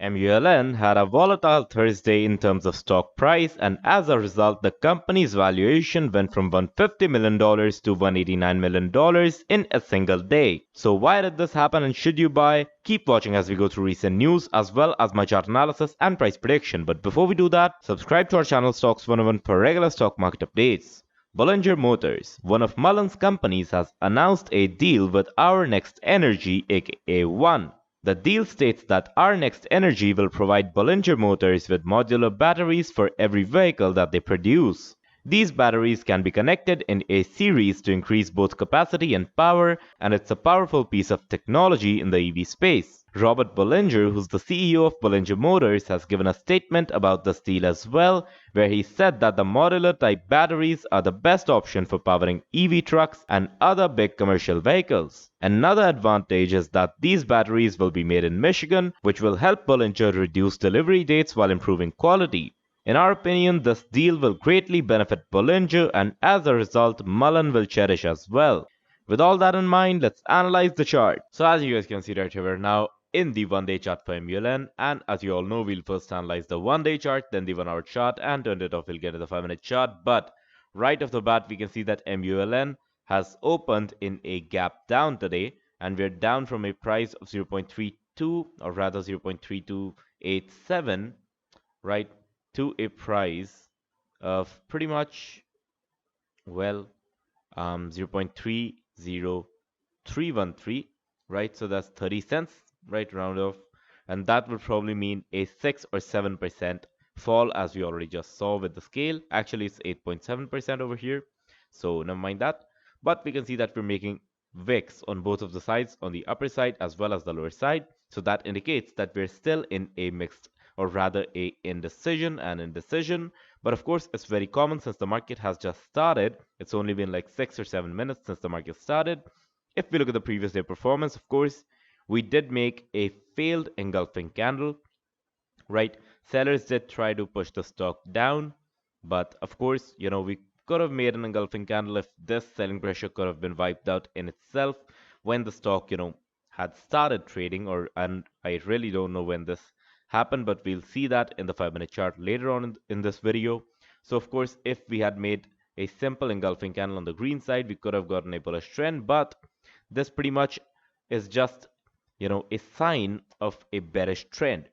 MULN had a volatile Thursday in terms of stock price, and as a result, the company's valuation went from $150 million to $189 million in a single day. So, why did this happen and should you buy? Keep watching as we go through recent news as well as my chart analysis and price prediction. But before we do that, subscribe to our channel Stocks 101 for regular stock market updates. Bollinger Motors, one of MULN's companies, has announced a deal with Our Next Energy, aka One. The deal states that Our Next Energy will provide Bollinger Motors with modular batteries for every vehicle that they produce. These batteries can be connected in a series to increase both capacity and power, and it's a powerful piece of technology in the EV space. Robert Bollinger, who's the CEO of Bollinger Motors, has given a statement about this deal as well, where he said that the modular type batteries are the best option for powering EV trucks and other big commercial vehicles. Another advantage is that these batteries will be made in Michigan, which will help Bollinger reduce delivery dates while improving quality. In our opinion, this deal will greatly benefit Bollinger, and as a result, MULN will cherish as well. With all that in mind, let's analyze the chart. So as you guys can see right here, we're now in the 1-day chart for MULN, and as you all know, we'll first analyze the 1-day chart, then the 1-hour chart, and turn it off, we'll get to the 5-minute chart. But right off the bat, we can see that MULN has opened in a gap down today, and we're down from a price of 0.32, or rather 0.3287, right, to a price of pretty much, well, 0.30313, right? So that's 30 cents, right? Round off. And that would probably mean a 6 or 7% fall, as we already just saw with the scale. Actually, it's 8.7% over here. So never mind that. But we can see that we're making wicks on both of the sides, on the upper side as well as the lower side. So that indicates that we're still in a mixed, or rather a indecision and indecision. But of course, it's very common since the market has just started. It's only been like 6 or 7 minutes since the market started. If we look at the previous day performance, of course, we did make a failed engulfing candle, right? Sellers did try to push the stock down, but of course, we could have made an engulfing candle if this selling pressure could have been wiped out in itself when the stock, had started trading, and I really don't know when this happened, but we'll see that in the 5-minute chart later on in this video. So of course, if we had made a simple engulfing candle on the green side, we could have gotten a bullish trend, but this pretty much is just, a sign of a bearish trend.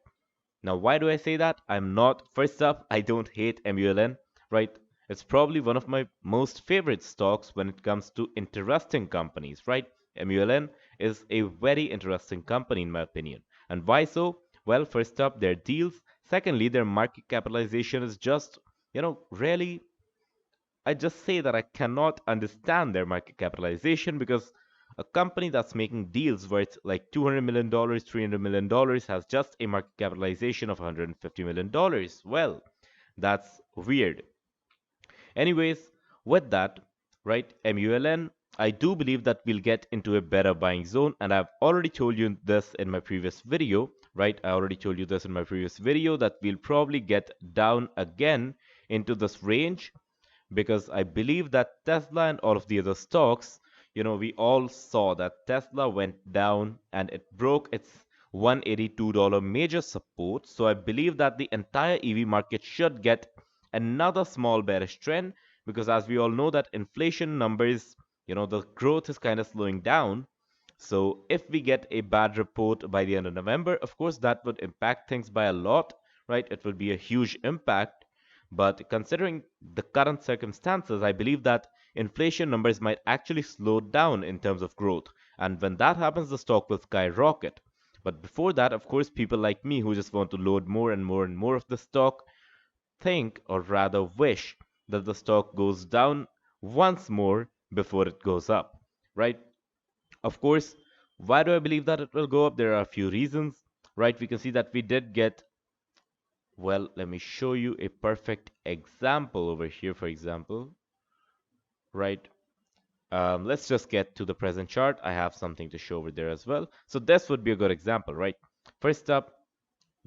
Now, why do I say that? First up, I don't hate MULN, right? It's probably one of my most favorite stocks when it comes to interesting companies, right? MULN is a very interesting company in my opinion. And why so? Well, first up, their deals. Secondly, their market capitalization is just, really, I just say that I cannot understand their market capitalization because a company that's making deals worth like $200 million, $300 million has just a market capitalization of $150 million. Well, that's weird. Anyways, with that, right, MULN, I do believe that we'll get into a better buying zone, and I've already told you this in my previous video, right? I already told you this in my previous video that we'll probably get down again into this range because I believe that Tesla and all of the other stocks, we all saw that Tesla went down and it broke its $182 major support. So I believe that the entire EV market should get another small bearish trend because as we all know that inflation numbers, the growth is kind of slowing down. So if we get a bad report by the end of November, of course, that would impact things by a lot, right? It would be a huge impact. But considering the current circumstances, I believe that inflation numbers might actually slow down in terms of growth. And when that happens, the stock will skyrocket. But before that, of course, people like me who just want to load more and more and more of the stock think, or rather wish, that the stock goes down once more before it goes up, right? Of course, why do I believe that it will go up? There are a few reasons, right? We can see that we did get, well, let me show you a perfect example over here, for example, right? Let's just get to the present chart. I have something to show over there as well. So this would be a good example, right? First up,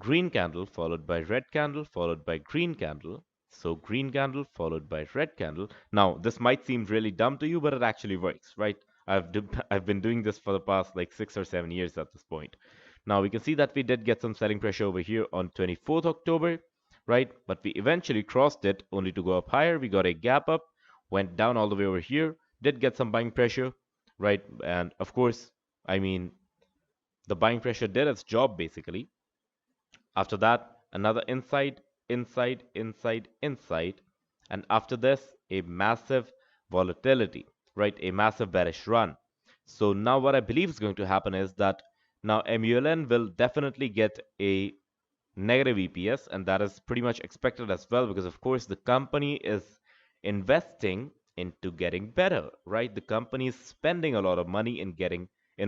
green candle followed by red candle followed by green candle. So green candle followed by red candle. Now, this might seem really dumb to you, but it actually works, right? I've been doing this for the past like 6 or 7 years at this point. Now we can see that we did get some selling pressure over here on 24th October, right? But we eventually crossed it only to go up higher. We got a gap up, went down all the way over here, did get some buying pressure, right? And of course, I mean, the buying pressure did its job basically. After that, another inside, inside, inside, inside. And after this, a massive volatility, right? A massive bearish run. So now what I believe is going to happen is that now MULN will definitely get a negative EPS, and that is pretty much expected as well because, of course, the company is investing into getting better, right? The company is spending a lot of money in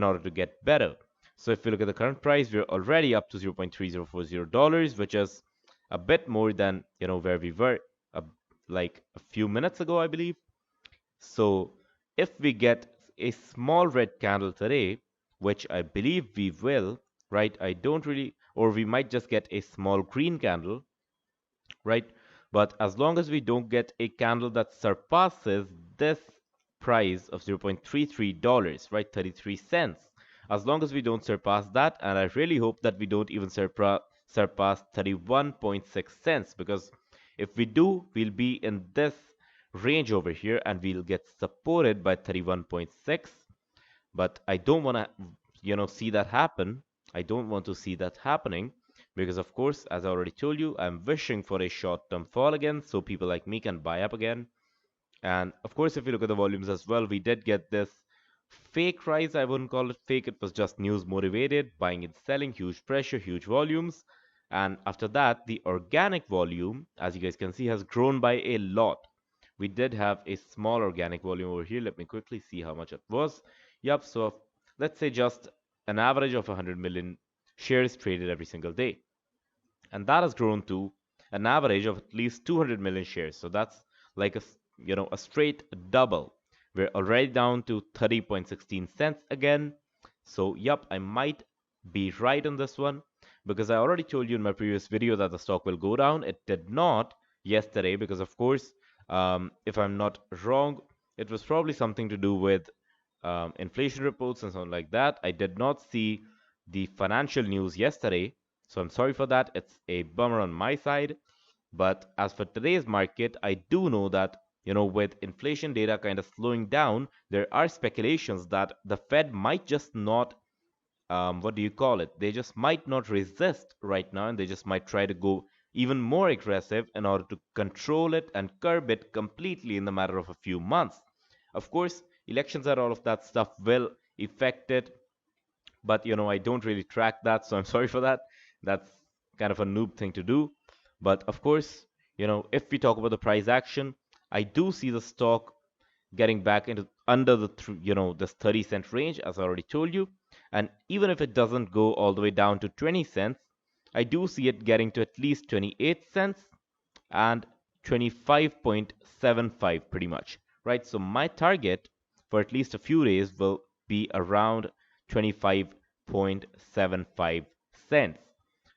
order to get better. So if you look at the current price, we're already up to $0.3040, which is a bit more than where we were a, like a few minutes ago, I believe. So if we get a small red candle today, which I believe we will, right? I don't really, or we might just get a small green candle, right? But as long as we don't get a candle that surpasses this price of $0.33, right? 33 cents. As long as we don't surpass that, and I really hope that we don't even surpass 31.6 cents, because if we do, we'll be in this range over here and we'll get supported by 31.6. But I don't want to see that happen. I don't want to see that happening because, of course, as I already told you, I'm wishing for a short-term fall again so people like me can buy up again. And of course, if you look at the volumes as well, we did get this fake rise. I wouldn't call it fake. It was just news motivated, buying and selling, huge pressure, huge volumes. And after that, the organic volume, as you guys can see, has grown by a lot. We did have a small organic volume over here. Let me quickly see how much it was. Yep, so let's say just an average of 100 million shares traded every single day. And that has grown to an average of at least 200 million shares. So that's like a straight double. We're already down to 30.16 cents again. So yep, I might be right on this one because I already told you in my previous video that the stock will go down. It did not yesterday because, of course, if I'm not wrong, it was probably something to do with inflation reports and something like that. I did not see the financial news yesterday, so I'm sorry for that. It's a bummer on my side. But as for today's market, I do know that, with inflation data kind of slowing down, there are speculations that the Fed might just not, what do you call it? They just might not resist right now, and they just might try to go even more aggressive in order to control it and curb it completely in the matter of a few months. Of course, elections and all of that stuff will affect it, but I don't really track that, so I'm sorry for that. That's kind of a noob thing to do. But of course, if we talk about the price action, I do see the stock getting back into under the this 30-cent range, as I already told you. And even if it doesn't go all the way down to 20 cents, I do see it getting to at least 28 cents and 25.75 pretty much, right? So my target for at least a few days will be around 25.75 cents,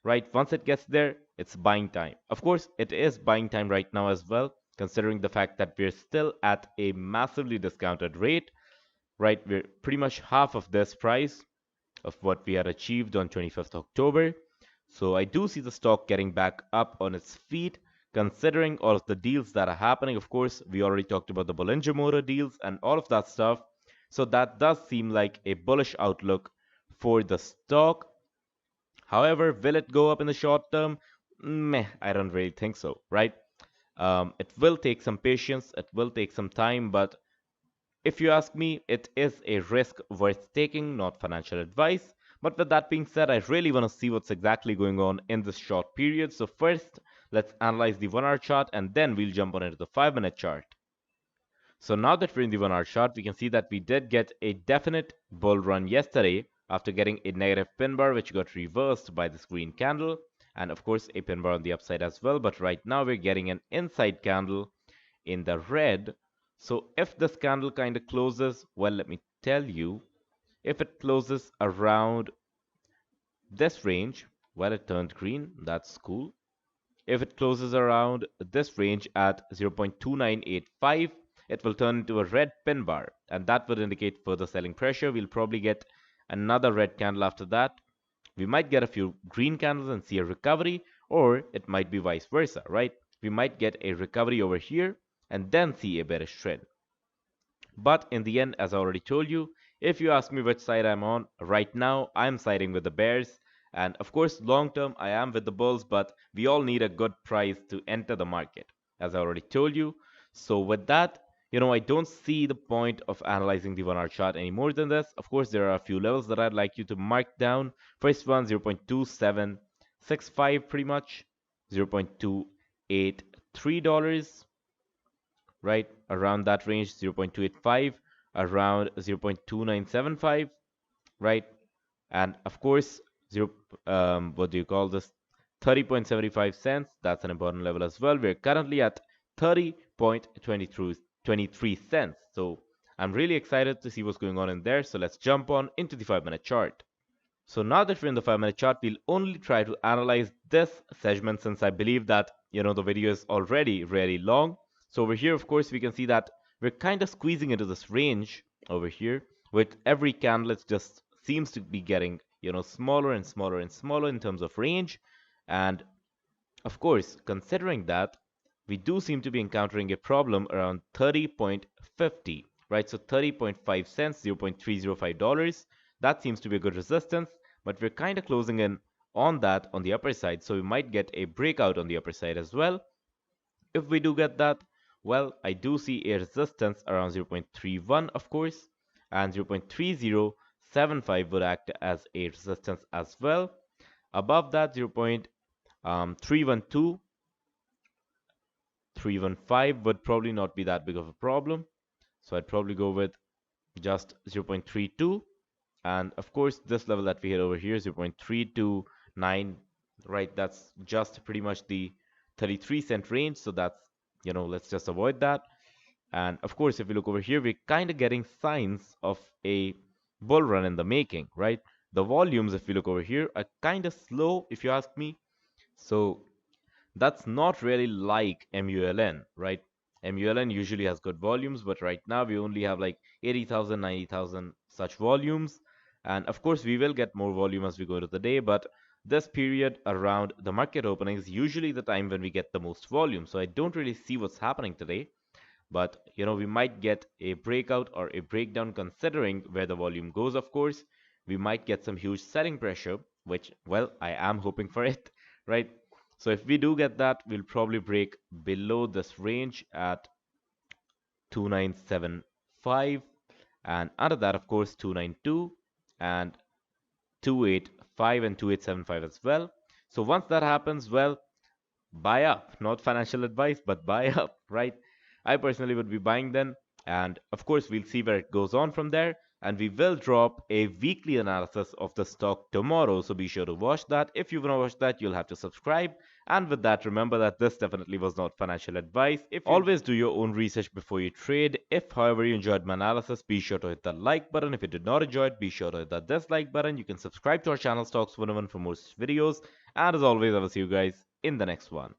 right? Once it gets there, it's buying time. Of course, it is buying time right now as well, considering the fact that we're still at a massively discounted rate, right? We're pretty much half of this price of what we had achieved on 25th October. So I do see the stock getting back up on its feet, considering all of the deals that are happening. Of course, we already talked about the Bollinger motor deals and all of that stuff. So that does seem like a bullish outlook for the stock. However, will it go up in the short term? Meh, I don't really think so, right? It will take some patience, it will take some time, but if you ask me, it is a risk worth taking, not financial advice. But with that being said, I really want to see what's exactly going on in this short period. So first, let's analyze the 1 hour chart and then we'll jump on into the 5-minute chart. So now that we're in the 1 hour chart, we can see that we did get a definite bull run yesterday after getting a negative pin bar, which got reversed by this green candle. And of course, a pin bar on the upside as well. But right now we're getting an inside candle in the red. So if this candle kind of closes, well, let me tell you, if it closes around this range, well, it turned green. That's cool. If it closes around this range at 0.2985, it will turn into a red pin bar, and that would indicate further selling pressure. We'll probably get another red candle after that, We might get a few green candles and see a recovery, or it might be vice versa, right? We might get a recovery over here and then see a bearish trend. But in the end, as I already told you, if you ask me which side I'm on, right now I'm siding with the bears. And of course, long term, I am with the bulls, but we all need a good price to enter the market, as I already told you. So with that, I don't see the point of analyzing the 1 hour chart any more than this. Of course, there are a few levels that I'd like you to mark down. First one, 0.2765 pretty much, $0.283, right around that range, 0.285, around 0.2975, right? And of course, 0 what do you call this, 30.75 cents, that's an important level as well. We're currently at 30.23 cents, so I'm really excited to see what's going on in there. So let's jump on into the 5-minute chart. So now that we're in the 5-minute chart, we'll only try to analyze this segment, since I believe that, the video is already really long. So over here, of course, we can see that we're kind of squeezing into this range over here. With every candle, it just seems to be getting, smaller and smaller and smaller in terms of range. And of course, considering that, we do seem to be encountering a problem around 30.50, right? So 30.5 cents, $0.305. That seems to be a good resistance, but we're kind of closing in on that on the upper side. So we might get a breakout on the upper side as well. If we do get that, well, I do see a resistance around 0.31, of course, and 0.3075 would act as a resistance as well. Above that, 0.312, 315 would probably not be that big of a problem. So I'd probably go with just 0.32. And of course, this level that we hit over here, 0.329, right? That's just pretty much the 33-cent range. So that's, let's just avoid that. And of course, if we look over here, we're kind of getting signs of a bull run in the making, right? The volumes, if we look over here, are kind of slow, if you ask me. So that's not really like MULN, right? MULN usually has good volumes, but right now we only have like 80,000, 90,000 such volumes. And of course, we will get more volume as we go into the day, but this period around the market opening is usually the time when we get the most volume. So I don't really see what's happening today, but we might get a breakout or a breakdown considering where the volume goes. Of course, we might get some huge selling pressure, which, well, I am hoping for it, right? So if we do get that, we'll probably break below this range at 2975, and under that, of course, 292 and 285 and 2875 as well. So once that happens, well, buy up. Not financial advice, but buy up, right? I personally would be buying then, and of course, we'll see where it goes on from there. And we will drop a weekly analysis of the stock tomorrow, so be sure to watch that. If you want to watch that, you'll have to subscribe. And with that, remember that this definitely was not financial advice. If you always do your own research before you trade. If, however, you enjoyed my analysis, be sure to hit the like button. If you did not enjoy it, be sure to hit the dislike button. You can subscribe to our channel Stox 101 for more videos. And as always, I will see you guys in the next one.